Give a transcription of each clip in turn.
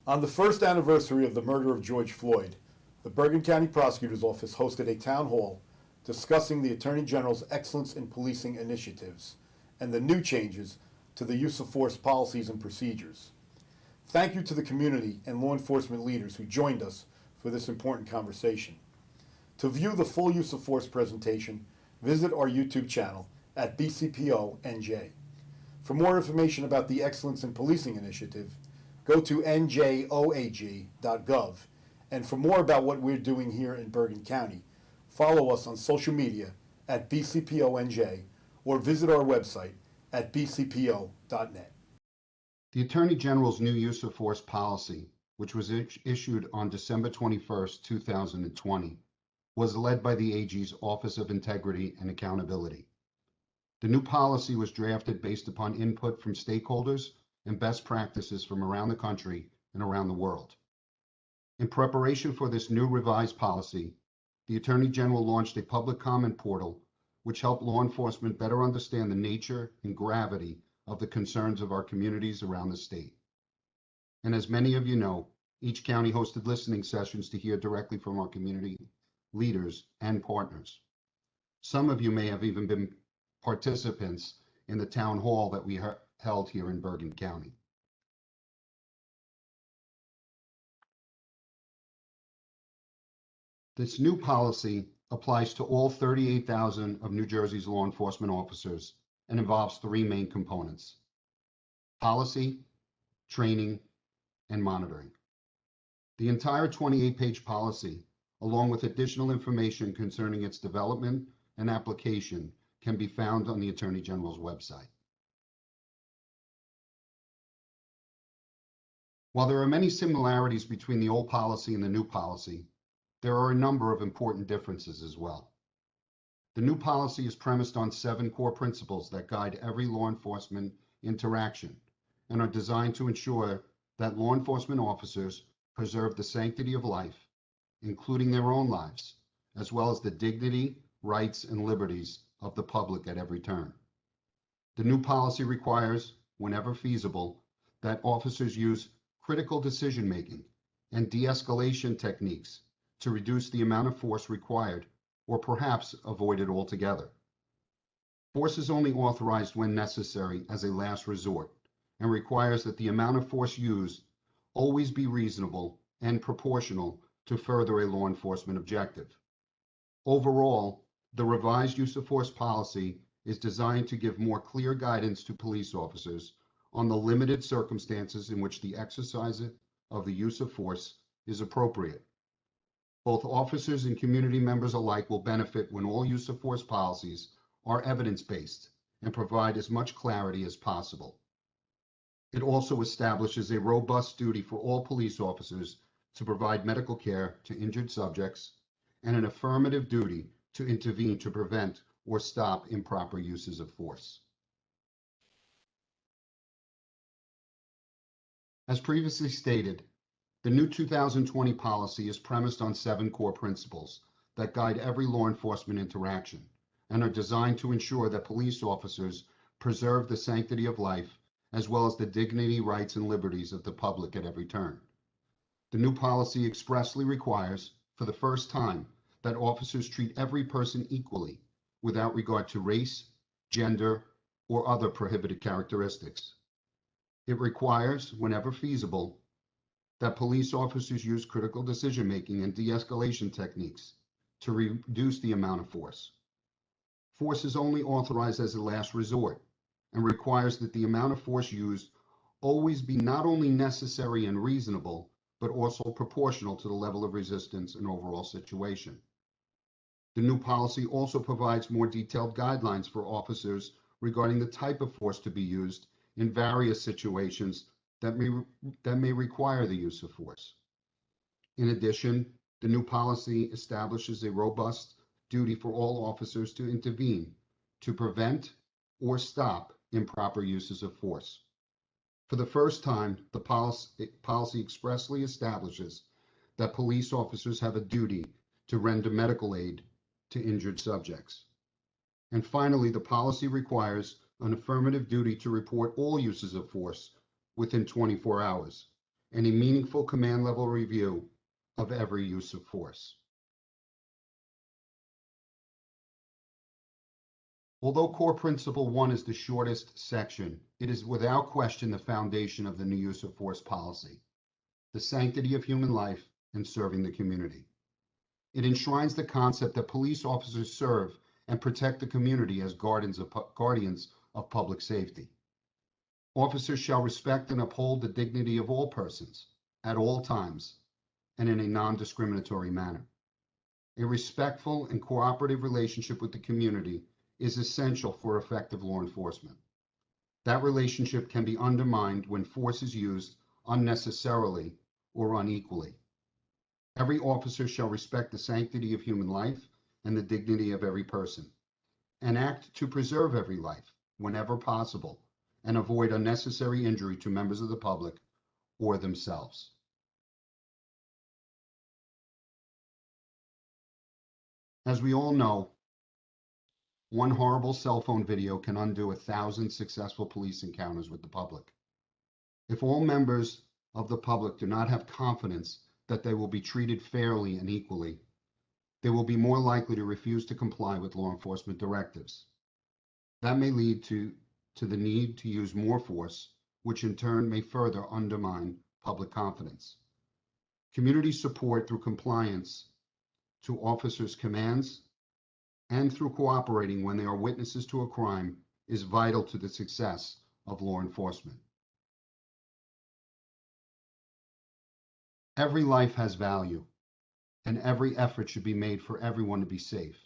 On the first anniversary of the murder of George Floyd, the Bergen County Prosecutor's Office hosted a town hall discussing the Attorney General's Excellence in Policing initiatives and the new changes to the use of force policies and procedures. Thank you to the community and law enforcement leaders who joined us for this important conversation. To view the full use of force presentation, visit our YouTube channel at BCPONJ. For more information about the Excellence in Policing initiative, go to njoag.gov. And for more about what we're doing here in Bergen County, follow us on social media at BCPONJ or visit our website at bcpo.net. The Attorney General's new use of force policy, which was issued on December 21st, 2020, was led by the AG's Office of Integrity and Accountability. The new policy was drafted based upon input from stakeholders and best practices from around the country and around the world. In preparation for this new revised policy, the Attorney General launched a public comment portal which helped law enforcement better understand the nature and gravity of the concerns of our communities around the state. And as many of you know, each county hosted listening sessions to hear directly from our community leaders and partners. Some of you may have even been participants in the town hall that we held here in Bergen County. This new policy applies to all 38,000 of New Jersey's law enforcement officers and involves three main components: policy, training, and monitoring. The entire 28-page policy, along with additional information concerning its development and application, can be found on the Attorney General's website. While there are many similarities between the old policy and the new policy, there are a number of important differences as well. The new policy is premised on 7 core principles that guide every law enforcement interaction and are designed to ensure that law enforcement officers preserve the sanctity of life, including their own lives, as well as the dignity, rights, and liberties of the public at every turn. The new policy requires, whenever feasible, that officers use critical decision-making and de-escalation techniques to reduce the amount of force required or perhaps avoid it altogether. Force is only authorized when necessary as a last resort and requires that the amount of force used always be reasonable and proportional to further a law enforcement objective. Overall, the revised use of force policy is designed to give more clear guidance to police officers on the limited circumstances in which the exercise of the use of force is appropriate. Both officers and community members alike will benefit when all use of force policies are evidence-based and provide as much clarity as possible. It also establishes a robust duty for all police officers to provide medical care to injured subjects and an affirmative duty to intervene to prevent or stop improper uses of force. As previously stated, the new 2020 policy is premised on 7 core principles that guide every law enforcement interaction and are designed to ensure that police officers preserve the sanctity of life as well as the dignity, rights, and liberties of the public at every turn. The new policy expressly requires, for the first time, that officers treat every person equally without regard to race, gender, or other prohibited characteristics. It requires, whenever feasible, that police officers use critical decision-making and de-escalation techniques to reduce the amount of force. Force is only authorized as a last resort and requires that the amount of force used always be not only necessary and reasonable, but also proportional to the level of resistance and overall situation. The new policy also provides more detailed guidelines for officers regarding the type of force to be used in various situations that may require the use of force. In addition, the new policy establishes a robust duty for all officers to intervene to prevent or stop improper uses of force. For the first time, the policy expressly establishes that police officers have a duty to render medical aid to injured subjects. And finally, the policy requires an affirmative duty to report all uses of force within 24 hours, and a meaningful command level review of every use of force. Although core principle 1 is the shortest section, it is without question the foundation of the new use of force policy, the sanctity of human life and serving the community. It enshrines the concept that police officers serve and protect the community as guardians of public safety. Officers shall respect and uphold the dignity of all persons at all times and in a non-discriminatory manner. A respectful and cooperative relationship with the community is essential for effective law enforcement. That relationship can be undermined when force is used unnecessarily or unequally. Every officer shall respect the sanctity of human life and the dignity of every person, and act to preserve every life whenever possible and avoid unnecessary injury to members of the public or themselves. As we all know, one horrible cell phone video can undo 1,000 successful police encounters with the public. If all members of the public do not have confidence that they will be treated fairly and equally, they will be more likely to refuse to comply with law enforcement directives. That may lead to the need to use more force, which in turn may further undermine public confidence. Community support through compliance to officers' commands and through cooperating when they are witnesses to a crime is vital to the success of law enforcement. Every life has value, and every effort should be made for everyone to be safe,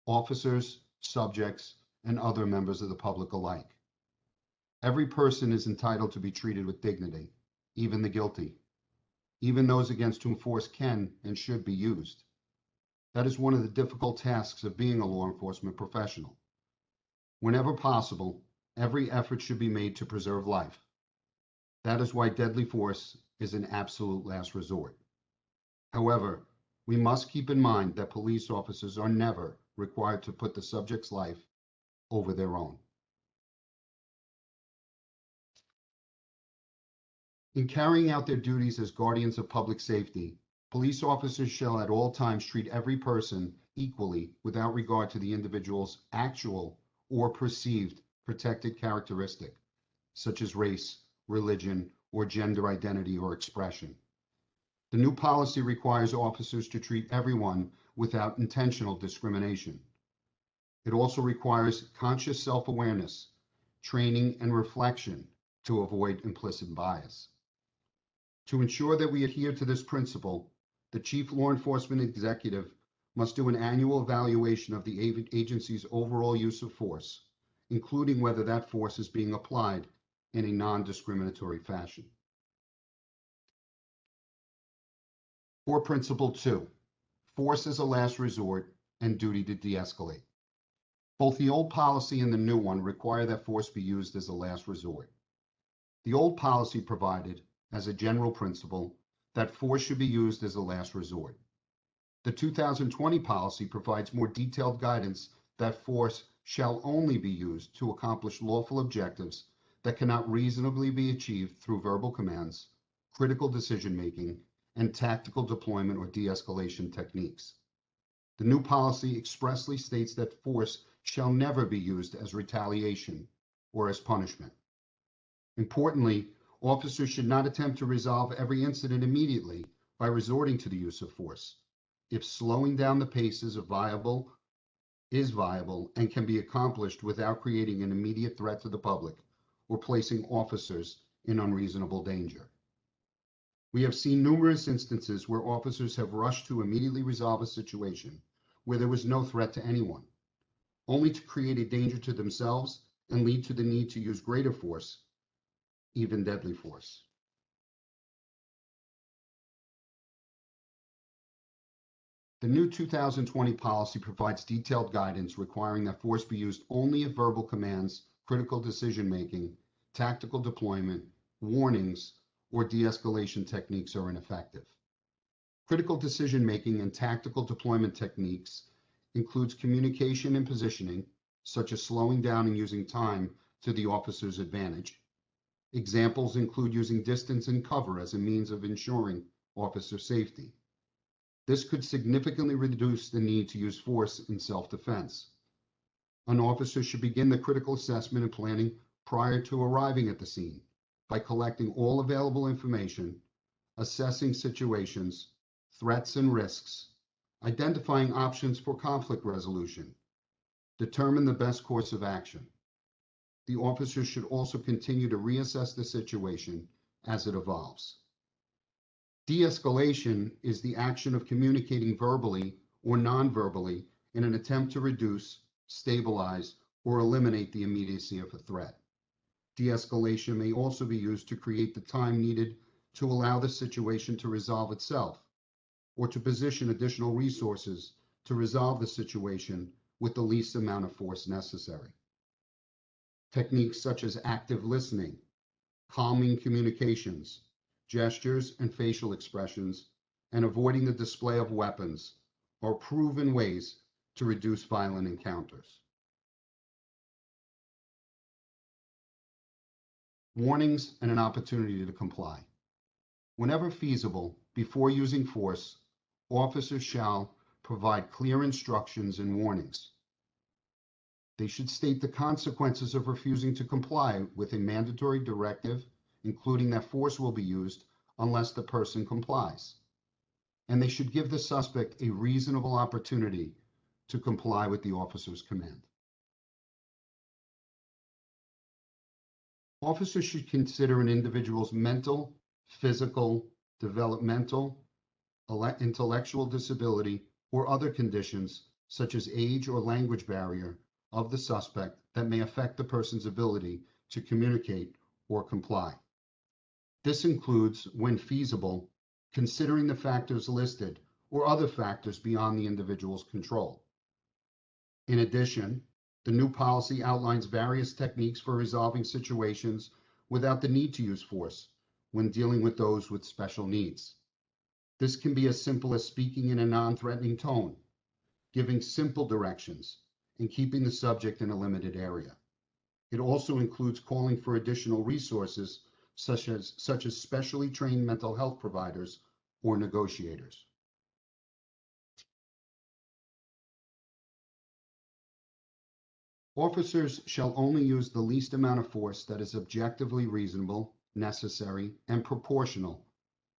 officers, subjects, and other members of the public alike. Every person is entitled to be treated with dignity, even the guilty, even those against whom force can and should be used. That is one of the difficult tasks of being a law enforcement professional. Whenever possible, every effort should be made to preserve life. That is why deadly force is an absolute last resort. However, we must keep in mind that police officers are never required to put the subject's life over their own. In carrying out their duties as guardians of public safety, police officers shall at all times treat every person equally without regard to the individual's actual or perceived protected characteristic, such as race, religion, or gender identity or expression. The new policy requires officers to treat everyone without intentional discrimination. It also requires conscious self-awareness, training, and reflection to avoid implicit bias. To ensure that we adhere to this principle, the Chief Law Enforcement Executive must do an annual evaluation of the agency's overall use of force, including whether that force is being applied in a non-discriminatory fashion. Core Principle 2, Force as a Last Resort and Duty to De-escalate. Both the old policy and the new one require that force be used as a last resort. The old policy provided, as a general principle, that force should be used as a last resort. The 2020 policy provides more detailed guidance that force shall only be used to accomplish lawful objectives that cannot reasonably be achieved through verbal commands, critical decision-making, and tactical deployment or de-escalation techniques. The new policy expressly states that force shall never be used as retaliation or as punishment. Importantly, officers should not attempt to resolve every incident immediately by resorting to the use of force. If slowing down the pace is viable and can be accomplished without creating an immediate threat to the public or placing officers in unreasonable danger. We have seen numerous instances where officers have rushed to immediately resolve a situation where there was no threat to anyone, only to create a danger to themselves and lead to the need to use greater force, even deadly force. The new 2020 policy provides detailed guidance requiring that force be used only if verbal commands, critical decision-making, tactical deployment, warnings, or de-escalation techniques are ineffective. Critical decision-making and tactical deployment techniques includes communication and positioning, such as slowing down and using time to the officer's advantage, Examples include using distance and cover as a means of ensuring officer safety. This could significantly reduce the need to use force in self-defense. An officer should begin the critical assessment and planning prior to arriving at the scene by collecting all available information, assessing situations, threats and risks, identifying options for conflict resolution, determine the best course of action. The officer should also continue to reassess the situation as it evolves. De-escalation is the action of communicating verbally or non-verbally in an attempt to reduce, stabilize, or eliminate the immediacy of a threat. De-escalation may also be used to create the time needed to allow the situation to resolve itself, or to position additional resources to resolve the situation with the least amount of force necessary. Techniques such as active listening, calming communications, gestures and facial expressions, and avoiding the display of weapons are proven ways to reduce violent encounters. Warnings and an opportunity to comply. Whenever feasible, before using force, officers shall provide clear instructions and warnings. They should state the consequences of refusing to comply with a mandatory directive, including that force will be used unless the person complies. And they should give the suspect a reasonable opportunity to comply with the officer's command. Officers should consider an individual's mental, physical, developmental, intellectual disability, or other conditions such as age or language barrier of the suspect that may affect the person's ability to communicate or comply. This includes, when feasible, considering the factors listed or other factors beyond the individual's control. In addition, the new policy outlines various techniques for resolving situations without the need to use force when dealing with those with special needs. This can be as simple as speaking in a non-threatening tone, giving simple directions, and keeping the subject in a limited area. It also includes calling for additional resources such as specially trained mental health providers or negotiators. Officers shall only use the least amount of force that is objectively reasonable, necessary, and proportional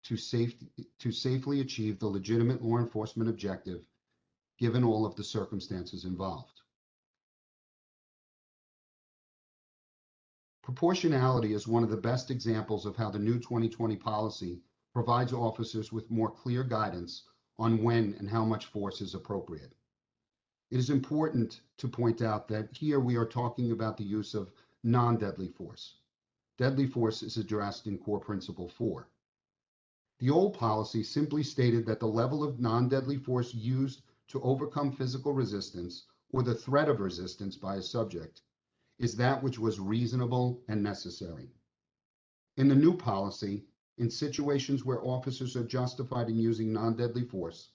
to safely achieve the legitimate law enforcement objective, given all of the circumstances involved. Proportionality is one of the best examples of how the new 2020 policy provides officers with more clear guidance on when and how much force is appropriate. It is important to point out that here we are talking about the use of non-deadly force. Deadly force is addressed in Core Principle 4. The old policy simply stated that the level of non-deadly force used to overcome physical resistance or the threat of resistance by a subject is that which was reasonable and necessary. In the new policy, in situations where officers are justified in using non-deadly force,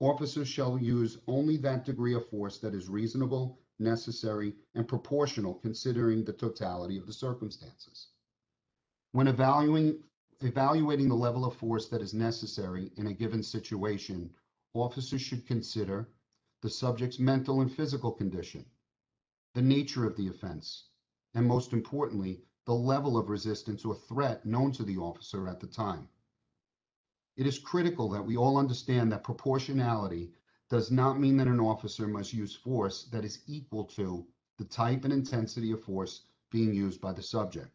officers shall use only that degree of force that is reasonable, necessary, and proportional considering the totality of the circumstances. When evaluating the level of force that is necessary in a given situation, officers should consider the subject's mental and physical condition, the nature of the offense, and most importantly, the level of resistance or threat known to the officer at the time. It is critical that we all understand that proportionality does not mean that an officer must use force that is equal to the type and intensity of force being used by the subject.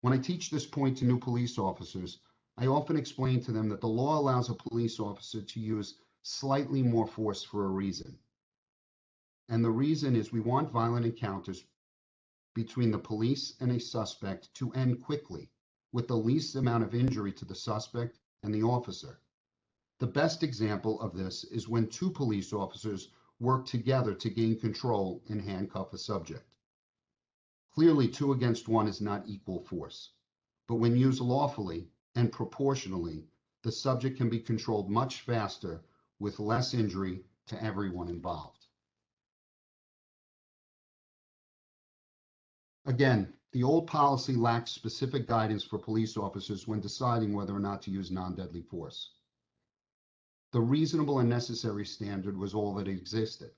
When I teach this point to new police officers, I often explain to them that the law allows a police officer to use slightly more force for a reason. And the reason is we want violent encounters between the police and a suspect to end quickly with the least amount of injury to the suspect and the officer. The best example of this is when two police officers work together to gain control and handcuff a subject. Clearly, 2 against 1 is not equal force, but when used lawfully and proportionally, the subject can be controlled much faster with less injury to everyone involved. Again, The old policy lacked specific guidance for police officers when deciding whether or not to use non-deadly force. The reasonable and necessary standard was all that existed.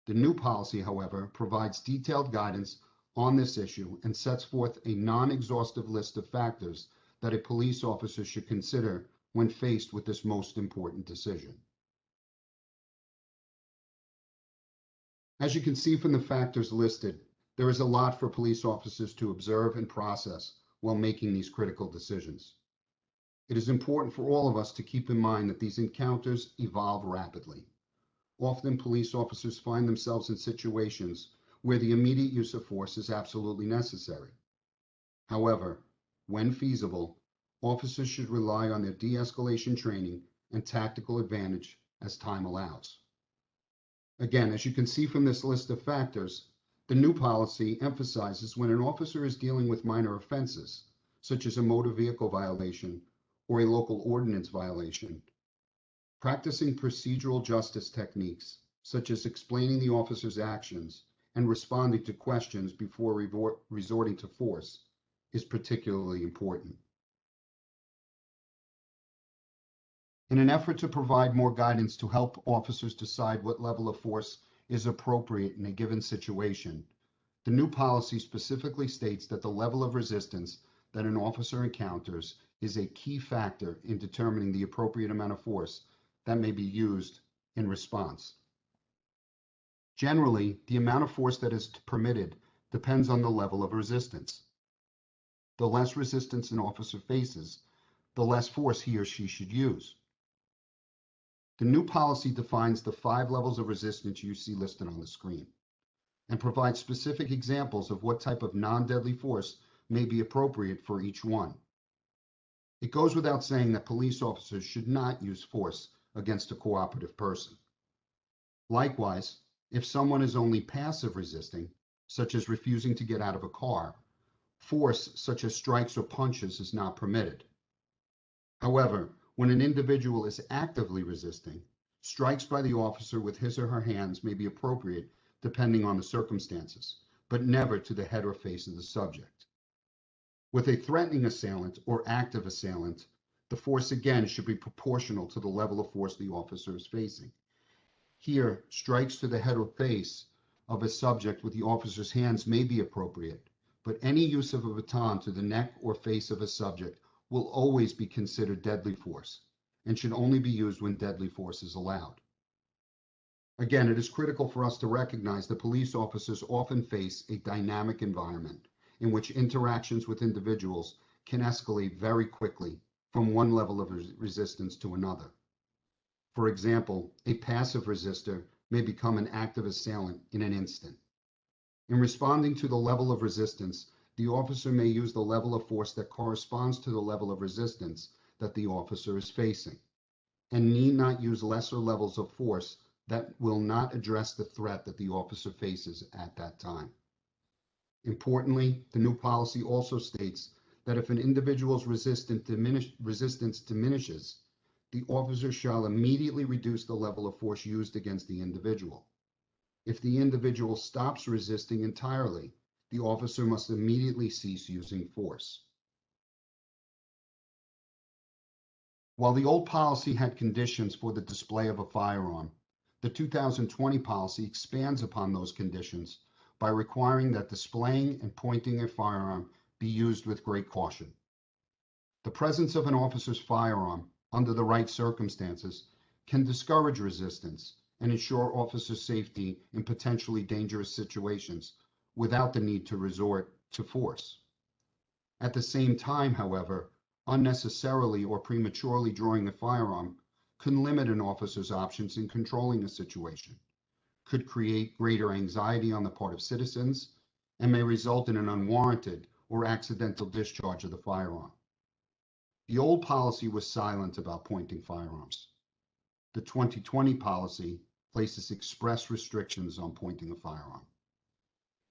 The new policy, however, provides detailed guidance on this issue and sets forth a non-exhaustive list of factors that a police officer should consider when faced with this most important decision. As you can see from the factors listed, there is a lot for police officers to observe and process while making these critical decisions. It is important for all of us to keep in mind that these encounters evolve rapidly. Often, police officers find themselves in situations where the immediate use of force is absolutely necessary. However, when feasible, officers should rely on their de-escalation training and tactical advantage as time allows. Again, as you can see from this list of factors, the new policy emphasizes when an officer is dealing with minor offenses, such as a motor vehicle violation or a local ordinance violation, practicing procedural justice techniques, such as explaining the officer's actions and responding to questions before resorting to force, is particularly important. In an effort to provide more guidance to help officers decide what level of force is appropriate in a given situation, the new policy specifically states that the level of resistance that an officer encounters is a key factor in determining the appropriate amount of force that may be used in response. Generally, the amount of force that is permitted depends on the level of resistance. The less resistance an officer faces, the less force he or she should use. The new policy defines the 5 levels of resistance you see listed on the screen and provides specific examples of what type of non-deadly force may be appropriate for each one. It goes without saying that police officers should not use force against a cooperative person. Likewise, if someone is only passive resisting, such as refusing to get out of a car, force such as strikes or punches is not permitted. However, when an individual is actively resisting, strikes by the officer with his or her hands may be appropriate depending on the circumstances, but never to the head or face of the subject. With a threatening assailant or active assailant, the force again should be proportional to the level of force the officer is facing. Here, strikes to the head or face of a subject with the officer's hands may be appropriate, but any use of a baton to the neck or face of a subject will always be considered deadly force and should only be used when deadly force is allowed. Again, it is critical for us to recognize that police officers often face a dynamic environment in which interactions with individuals can escalate very quickly from one level of resistance to another. For example, a passive resistor may become an active assailant in an instant. In responding to the level of resistance, the officer may use the level of force that corresponds to the level of resistance that the officer is facing, and need not use lesser levels of force that will not address the threat that the officer faces at that time. Importantly, the new policy also states that if an individual's resistance diminishes, the officer shall immediately reduce the level of force used against the individual. If the individual stops resisting entirely, the officer must immediately cease using force. While the old policy had conditions for the display of a firearm, the 2020 policy expands upon those conditions by requiring that displaying and pointing a firearm be used with great caution. The presence of an officer's firearm under the right circumstances can discourage resistance and ensure officer safety in potentially dangerous situations without the need to resort to force. At the same time, however, unnecessarily or prematurely drawing a firearm can limit an officer's options in controlling a situation, could create greater anxiety on the part of citizens, and may result in an unwarranted or accidental discharge of the firearm. The old policy was silent about pointing firearms. The 2020 policy places express restrictions on pointing a firearm.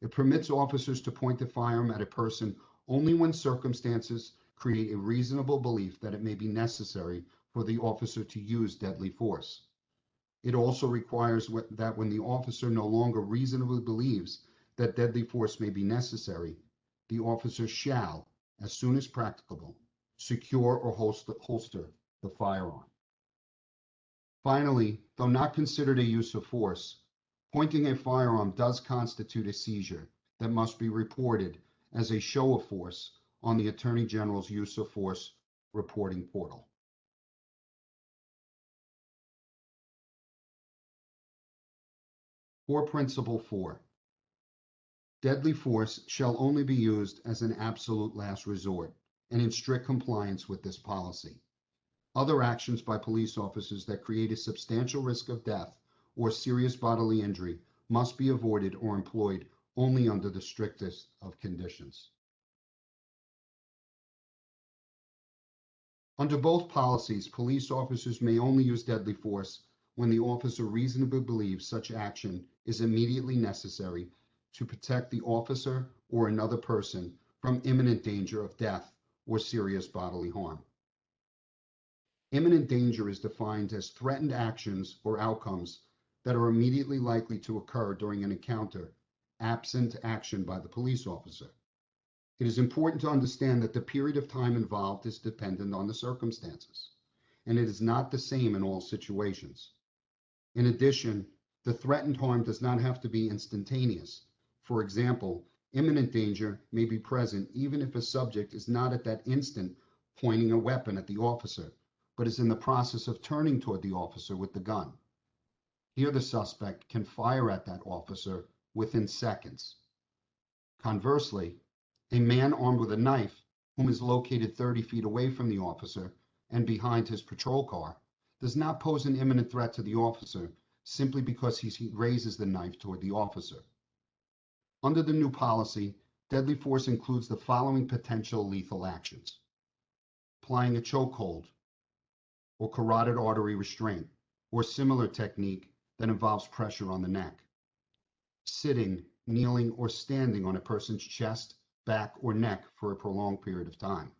It permits officers to point the firearm at a person only when circumstances create a reasonable belief that it may be necessary for the officer to use deadly force. It also requires that when the officer no longer reasonably believes that deadly force may be necessary, the officer shall, as soon as practicable, secure or holster the firearm. Finally, though not considered a use of force, pointing a firearm does constitute a seizure that must be reported as a show of force on the Attorney General's use of force reporting portal. Core Principle 4. Deadly force shall only be used as an absolute last resort and in strict compliance with this policy. Other actions by police officers that create a substantial risk of death or serious bodily injury must be avoided or employed only under the strictest of conditions. Under both policies, police officers may only use deadly force when the officer reasonably believes such action is immediately necessary to protect the officer or another person from imminent danger of death or serious bodily harm. Imminent danger is defined as threatened actions or outcomes that are immediately likely to occur during an encounter, absent action by the police officer. It is important to understand that the period of time involved is dependent on the circumstances, and it is not the same in all situations. In addition, the threatened harm does not have to be instantaneous. For example, imminent danger may be present even if a subject is not at that instant pointing a weapon at the officer, but is in the process of turning toward the officer with the gun. Here, the suspect can fire at that officer within seconds. Conversely, a man armed with a knife, whom is located 30 feet away from the officer and behind his patrol car, does not pose an imminent threat to the officer simply because he raises the knife toward the officer. Under the new policy, deadly force includes the following potential lethal actions: applying a chokehold or carotid artery restraint or similar technique that involves pressure on the neck, sitting, kneeling, or standing on a person's chest, back, or neck for a prolonged period of time,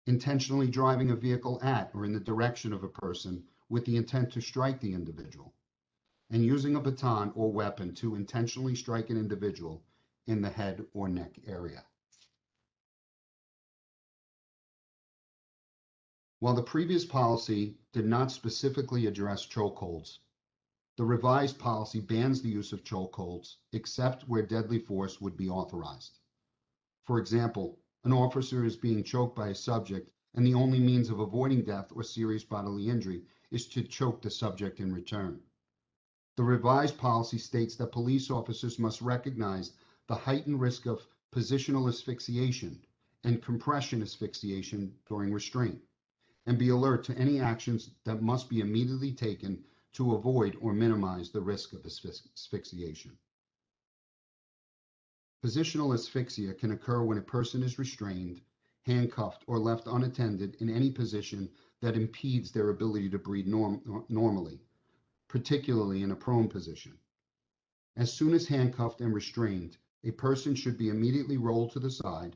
intentionally driving a vehicle at or in the direction of a person with the intent to strike the individual, and using a baton or weapon to intentionally strike an individual in the head or neck area. While the previous policy did not specifically address chokeholds, the revised policy bans the use of chokeholds except where deadly force would be authorized. For example, an officer is being choked by a subject and the only means of avoiding death or serious bodily injury is to choke the subject in return. The revised policy states that police officers must recognize the heightened risk of positional asphyxiation and compression asphyxiation during restraint, and be alert to any actions that must be immediately taken to avoid or minimize the risk of asphyxiation. Positional asphyxia can occur when a person is restrained, handcuffed, or left unattended in any position that impedes their ability to breathe normally, particularly in a prone position. As soon as handcuffed and restrained, a person should be immediately rolled to the side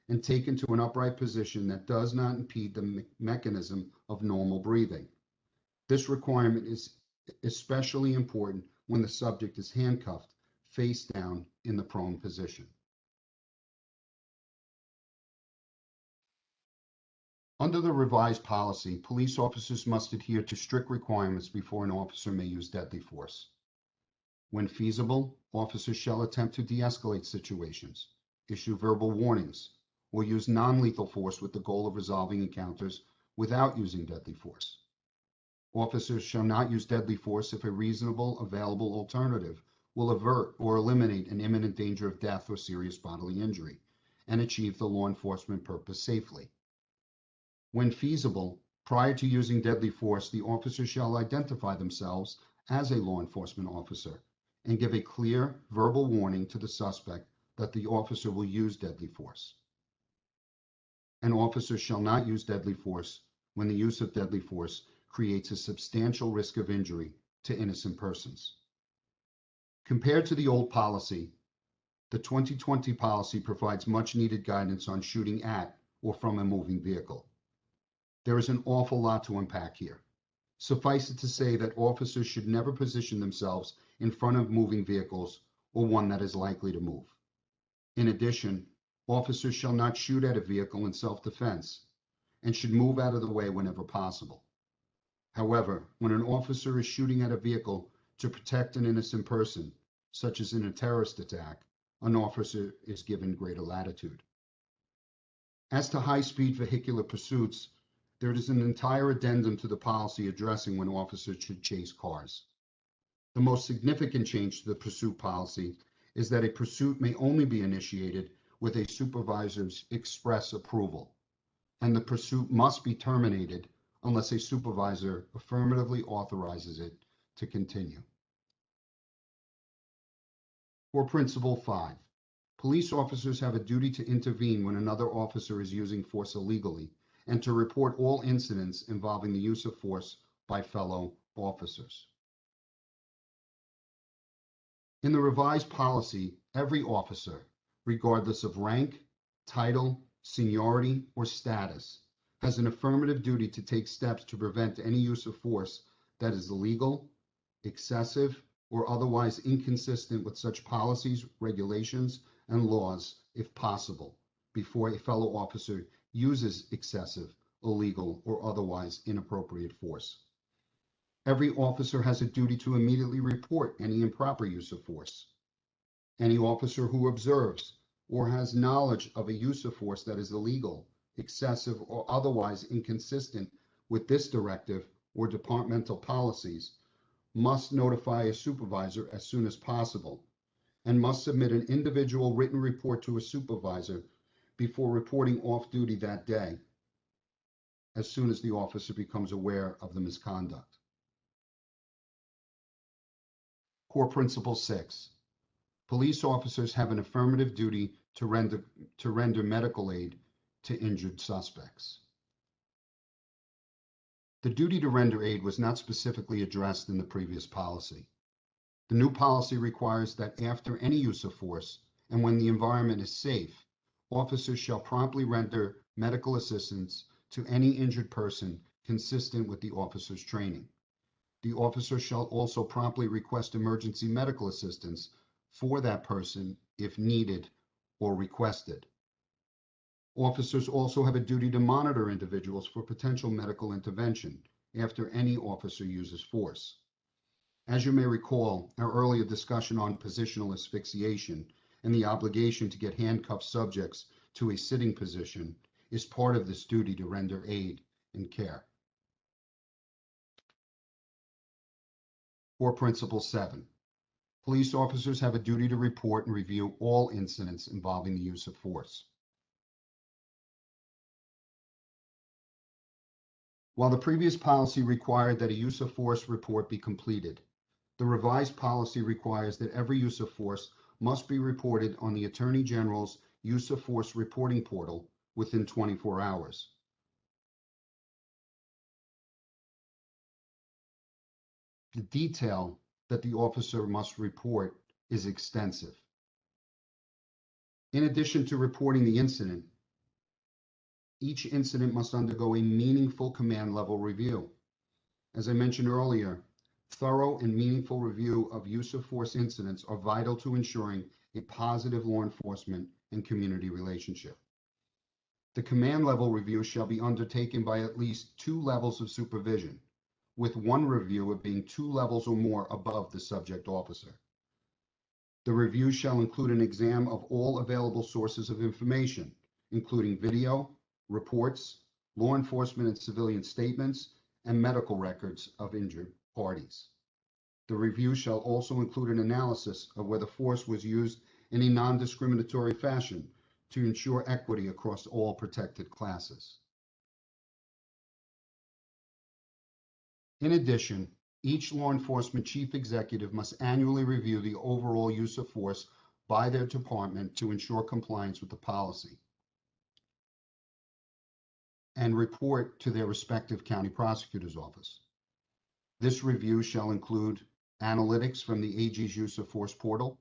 and taken to an upright position that does not impede the mechanism of normal breathing. This requirement is especially important when the subject is handcuffed face down in the prone position. Under the revised policy, police officers must adhere to strict requirements before an officer may use deadly force. When feasible, officers shall attempt to de-escalate situations, issue verbal warnings, or use non-lethal force with the goal of resolving encounters without using deadly force. Officers shall not use deadly force if a reasonable, available alternative will avert or eliminate an imminent danger of death or serious bodily injury and achieve the law enforcement purpose safely. When feasible, prior to using deadly force, the officer shall identify themselves as a law enforcement officer and give a clear verbal warning to the suspect that the officer will use deadly force. An officer shall not use deadly force when the use of deadly force creates a substantial risk of injury to innocent persons. Compared to the old policy, the 2020 policy provides much needed guidance on shooting at or from a moving vehicle. There is an awful lot to unpack here. Suffice it to say that officers should never position themselves in front of moving vehicles or one that is likely to move. In addition, Officers shall not shoot at a vehicle in self-defense and should move out of the way whenever possible. However, when an officer is shooting at a vehicle to protect an innocent person, such as in a terrorist attack, an officer is given greater latitude. As to high-speed vehicular pursuits, there is an entire addendum to the policy addressing when officers should chase cars. The most significant change to the pursuit policy is that a pursuit may only be initiated with a supervisor's express approval, and the pursuit must be terminated unless a supervisor affirmatively authorizes it to continue. For Principle 5, police officers have a duty to intervene when another officer is using force illegally and to report all incidents involving the use of force by fellow officers. In the revised policy, every officer, regardless of rank, title, seniority, or status, has an affirmative duty to take steps to prevent any use of force that is illegal, excessive, or otherwise inconsistent with such policies, regulations, and laws, if possible, before a fellow officer uses excessive, illegal, or otherwise inappropriate force. Every officer has a duty to immediately report any improper use of force. Any officer who observes or has knowledge of a use of force that is illegal, excessive, or otherwise inconsistent with this directive or departmental policies must notify a supervisor as soon as possible and must submit an individual written report to a supervisor before reporting off duty that day, as soon as the officer becomes aware of the misconduct. Core Principle 6. Police officers have an affirmative duty to render medical aid to injured suspects. The duty to render aid was not specifically addressed in the previous policy. The new policy requires that after any use of force and when the environment is safe, officers shall promptly render medical assistance to any injured person consistent with the officer's training. The officer shall also promptly request emergency medical assistance for that person if needed or requested. Officers also have a duty to monitor individuals for potential medical intervention after any officer uses force. As you may recall, our earlier discussion on positional asphyxiation and the obligation to get handcuffed subjects to a sitting position is part of this duty to render aid and care. For Principle 7, police officers have a duty to report and review all incidents involving the use of force. While the previous policy required that a use of force report be completed, the revised policy requires that every use of force must be reported on the Attorney General's Use of Force reporting portal within 24 hours. The detail that the officer must report is extensive. In addition to reporting the incident, each incident must undergo a meaningful command level review. As I mentioned earlier, thorough and meaningful review of use of force incidents are vital to ensuring a positive law enforcement and community relationship. The command level review shall be undertaken by at least 2 levels of supervision, with one reviewer being 2 levels or more above the subject officer. The review shall include an exam of all available sources of information, including video, reports, law enforcement and civilian statements, and medical records of injured parties. The review shall also include an analysis of whether force was used in a non-discriminatory fashion to ensure equity across all protected classes. In addition, each law enforcement chief executive must annually review the overall use of force by their department to ensure compliance with the policy and report to their respective county prosecutor's office. This review shall include analytics from the AG's use of force portal,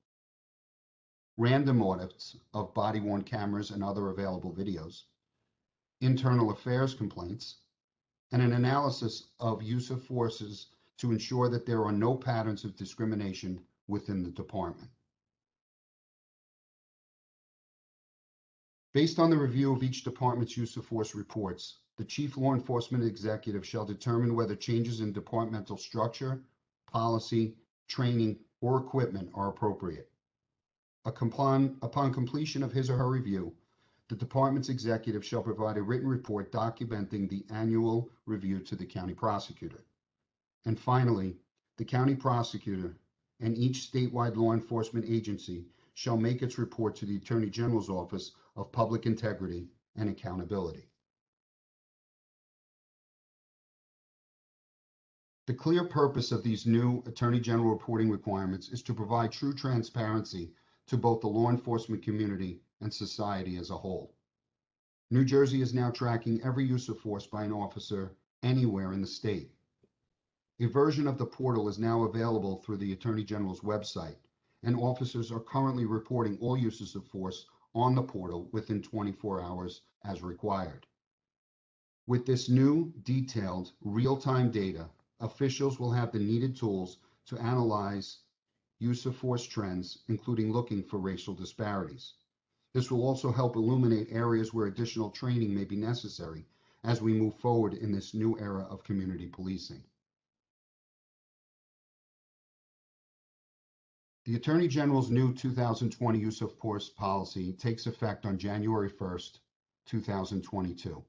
random audits of body-worn cameras and other available videos, internal affairs complaints, and an analysis of use of forces to ensure that there are no patterns of discrimination within the department. Based on the review of each department's use of force reports, the Chief Law Enforcement Executive shall determine whether changes in departmental structure, policy, training, or equipment are appropriate. Upon completion of his or her review, the department's executive shall provide a written report documenting the annual review to the county prosecutor. And finally, the county prosecutor and each statewide law enforcement agency shall make its report to the Attorney General's Office of Public Integrity and Accountability. The clear purpose of these new Attorney General reporting requirements is to provide true transparency to both the law enforcement community and society as a whole. New Jersey is now tracking every use of force by an officer anywhere in the state. A version of the portal is now available through the Attorney General's website, and officers are currently reporting all uses of force on the portal within 24 hours as required. With this new, detailed, real-time data, officials will have the needed tools to analyze use of force trends, including looking for racial disparities. This will also help illuminate areas where additional training may be necessary as we move forward in this new era of community policing. The Attorney General's new 2020 use of force policy takes effect on January 1st, 2022.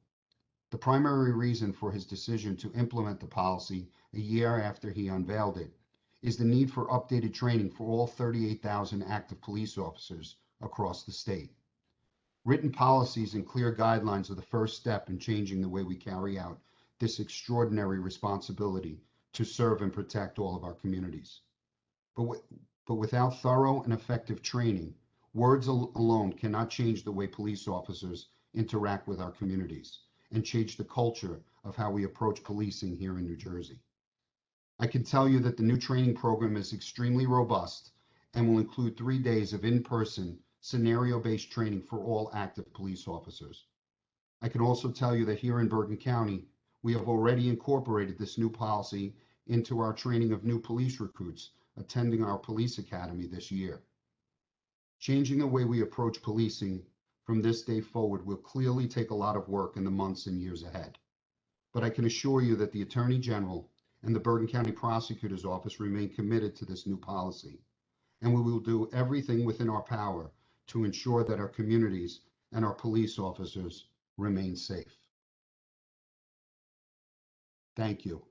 The primary reason for his decision to implement the policy a year after he unveiled it is the need for updated training for all 38,000 active police officers across the state. Written policies and clear guidelines are the first step in changing the way we carry out this extraordinary responsibility to serve and protect all of our communities. But without thorough and effective training, words alone cannot change the way police officers interact with our communities and change the culture of how we approach policing here in New Jersey. I can tell you that the new training program is extremely robust and will include 3 days of in-person, scenario-based training for all active police officers. I can also tell you that here in Bergen County, we have already incorporated this new policy into our training of new police recruits attending our police academy this year. Changing the way we approach policing from this day forward will clearly take a lot of work in the months and years ahead. But I can assure you that the Attorney General and the Bergen County Prosecutor's Office remain committed to this new policy, and we will do everything within our power to ensure that our communities and our police officers remain safe. Thank you.